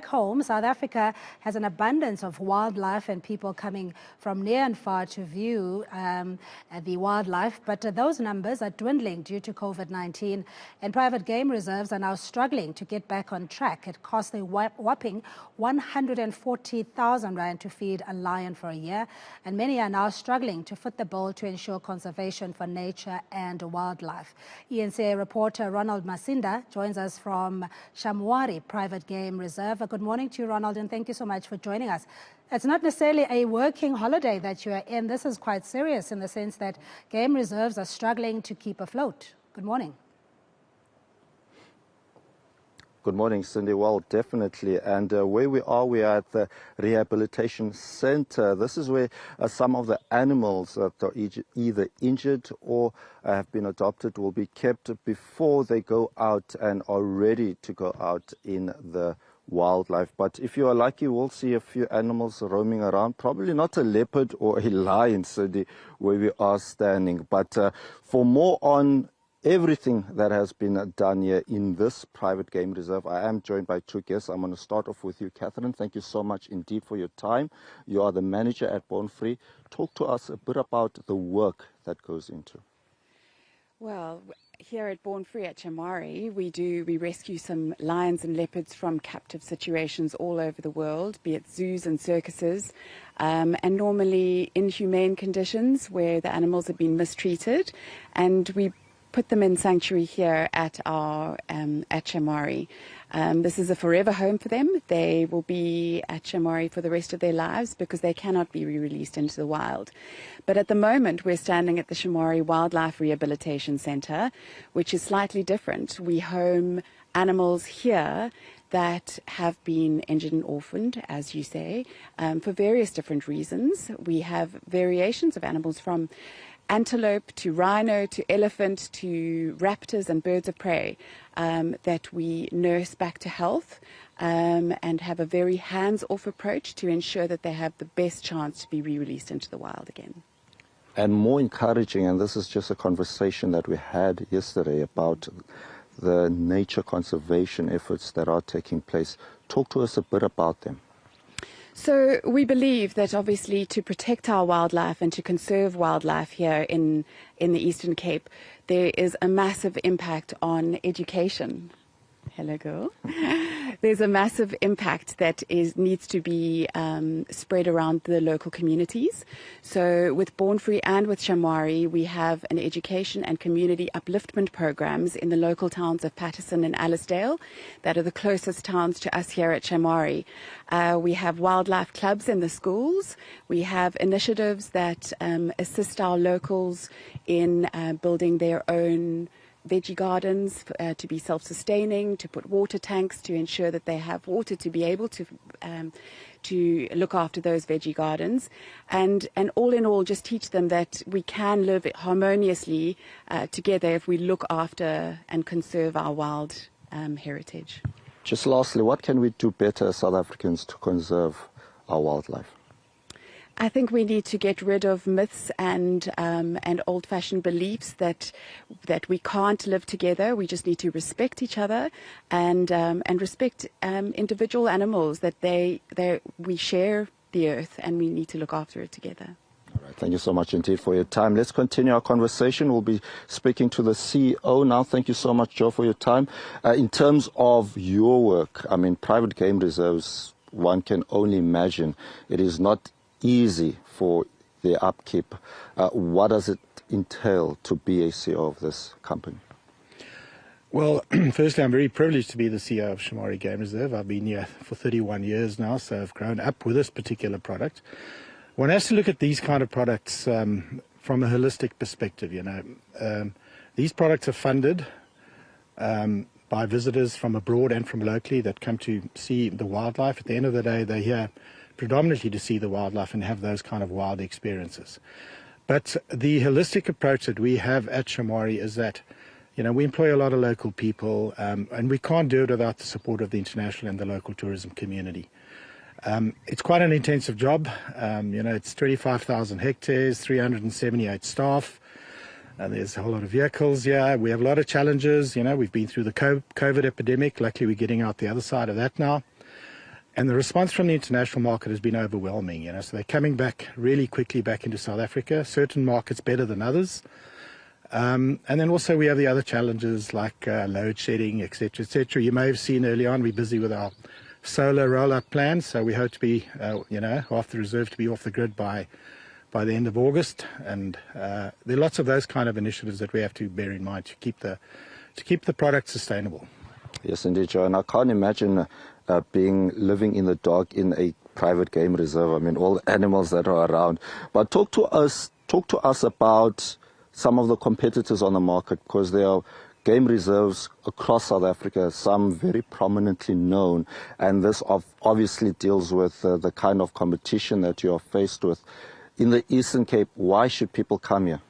back home, South Africa has an abundance of wildlife and people coming from near and far to view the wildlife. But those numbers are dwindling due to COVID-19, and private game reserves are now struggling to get back on track. It costs a whopping 140,000 rand to feed a lion for a year, and many are now struggling to foot the bill to ensure conservation for nature and wildlife. eNCA reporter Ronald Masinda joins us from Shamari Private Game Reserve. Good morning to you, Ronald, and thank you so much for joining us. It's not necessarily a working holiday that you are in. This is quite serious in the sense that game reserves are struggling to keep afloat. Good morning. Good morning, Cindy. Well, definitely. And where we are at the rehabilitation center. This is where some of the animals that are either injured or have been adopted will be kept before they go out and are ready to go out in the wildlife. But if you are lucky, we'll see a few animals roaming around. Probably not a leopard or a lion, Cindy, where we are standing. But for more on everything that has been done here in this private game reserve, I am joined by two guests. I'm going to start off with you, Catherine. Thank you so much indeed for your time. You are the manager at Born Free. Talk to us a bit about the work that goes into. Well, here at Born Free at Shamari, we rescue some lions and leopards from captive situations all over the world, be it zoos and circuses, and normally inhumane conditions where the animals have been mistreated, and we put them in sanctuary here at our at Shamari. This is a forever home for them. They will be at Shamari for the rest of their lives because they cannot be re-released into the wild. But at the moment, we're standing at the Shamari Wildlife Rehabilitation Centre, which is slightly different. We home animals here that have been injured and orphaned, as you say, for various different reasons. We have variations of animals from antelope to rhino to elephant to raptors and birds of prey that we nurse back to health and have a very hands-off approach to ensure that they have the best chance to be re-released into the wild again. And more encouraging, and this is just a conversation that we had yesterday about the nature conservation efforts that are taking place. Talk to us a bit about them. So we believe that obviously to protect our wildlife and to conserve wildlife here in the Eastern Cape, there is a massive impact on education. Hello, girl. There's a massive impact that needs to be spread around the local communities. So with Born Free and with Shamari, we have an education and community upliftment programs in the local towns of Patterson and Allisdale that are the closest towns to us here at Shamari. We have wildlife clubs in the schools. We have initiatives that assist our locals in building their own veggie gardens to be self-sustaining, to put water tanks to ensure that they have water to be able to look after those veggie gardens, and all in all just teach them that we can live harmoniously together if we look after and conserve our wild heritage. Just lastly, what can we do better as South Africans to conserve our wildlife? I think we need to get rid of myths and old-fashioned beliefs that we can't live together. We just need to respect each other and respect individual animals, that we share the earth and we need to look after it together. All right, thank you so much indeed for your time. Let's continue our conversation. We'll be speaking to the CEO now. Thank you so much, Joe, for your time. In terms of your work, I mean, private game reserves, one can only imagine it is not easy for their upkeep. What does it entail to be a CEO of this company? Well, firstly, I'm very privileged to be the CEO of Shamari Game Reserve. I've been here for 31 years now, so I've grown up with this particular product. One has to look at these kind of products from a holistic perspective. These products are funded by visitors from abroad and from locally that come to see the wildlife. At the end of the day, they're here predominantly to see the wildlife and have those kind of wild experiences. But the holistic approach that we have at Shamari is that, we employ a lot of local people, and we can't do it without the support of the international and the local tourism community. It's quite an intensive job. It's 25,000 hectares, 378 staff. There's a whole lot of vehicles here. We have a lot of challenges. We've been through the COVID epidemic. Luckily, we're getting out the other side of that now. And the response from the international market has been overwhelming, so they're coming back really quickly back into South Africa, certain markets better than others. And then also we have the other challenges like load shedding, etc., etc. You may have seen early on we're busy with our solar rollout plan, so we hope to be, half the reserve to be off the grid by the end of August. And there are lots of those kind of initiatives that we have to bear in mind to keep the product sustainable. Yes, indeed, Joe. And I can't imagine living in the dark in a private game reserve. I mean, all the animals that are around. But talk to us about some of the competitors on the market, because there are game reserves across South Africa, some very prominently known, and this obviously deals with the kind of competition that you are faced with. In the Eastern Cape, why should people come here?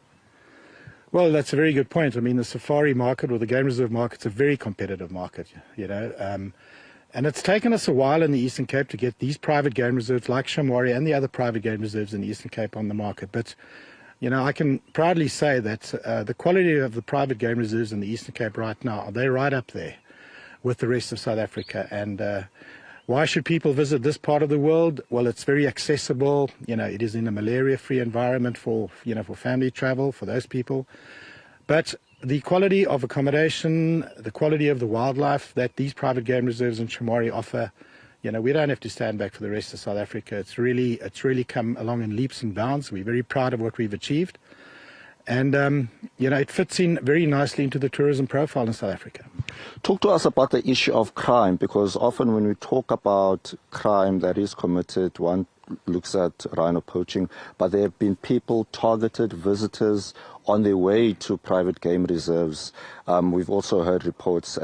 Well, that's a very good point. I mean, the safari market or the game reserve market's a very competitive market, and it's taken us a while in the Eastern Cape to get these private game reserves like Shamari and the other private game reserves in the Eastern Cape on the market. But, I can proudly say that the quality of the private game reserves in the Eastern Cape right now, they're right up there with the rest of South Africa. And why should people visit this part of the world? Well, it's very accessible. It is in a malaria-free environment for family travel, for those people. But the quality of accommodation, the quality of the wildlife that these private game reserves in Shamari offer, we don't have to stand back for the rest of South Africa. It's really come along in leaps and bounds. We're very proud of what we've achieved. And, it fits in very nicely into the tourism profile in South Africa. Talk to us about the issue of crime, because often when we talk about crime that is committed, one looks at rhino poaching, but there have been people targeted, visitors on their way to private game reserves. We've also heard reports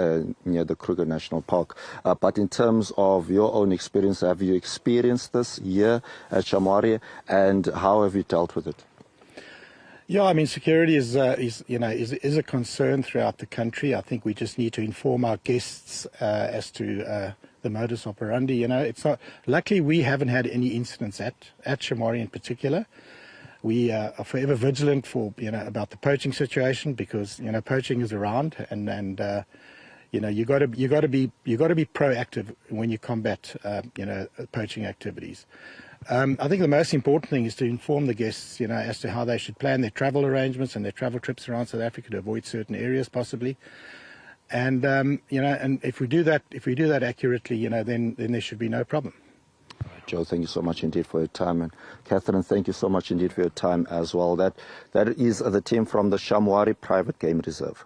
near the Kruger National Park. But in terms of your own experience, have you experienced this here at Shamari, and how have you dealt with it? Yeah, I mean, security is a concern throughout the country. I think we just need to inform our guests as to the modus operandi. It's not. Luckily, we haven't had any incidents at Shamari in particular. We are forever vigilant about the poaching situation, because poaching is around, and you got to be proactive when you combat poaching activities. I think the most important thing is to inform the guests, as to how they should plan their travel arrangements and their travel trips around South Africa to avoid certain areas possibly. And and if we do that accurately, then there should be no problem. Joe, thank you so much indeed for your time, and Catherine, thank you so much indeed for your time as well. That is the team from the Shamari Private Game Reserve.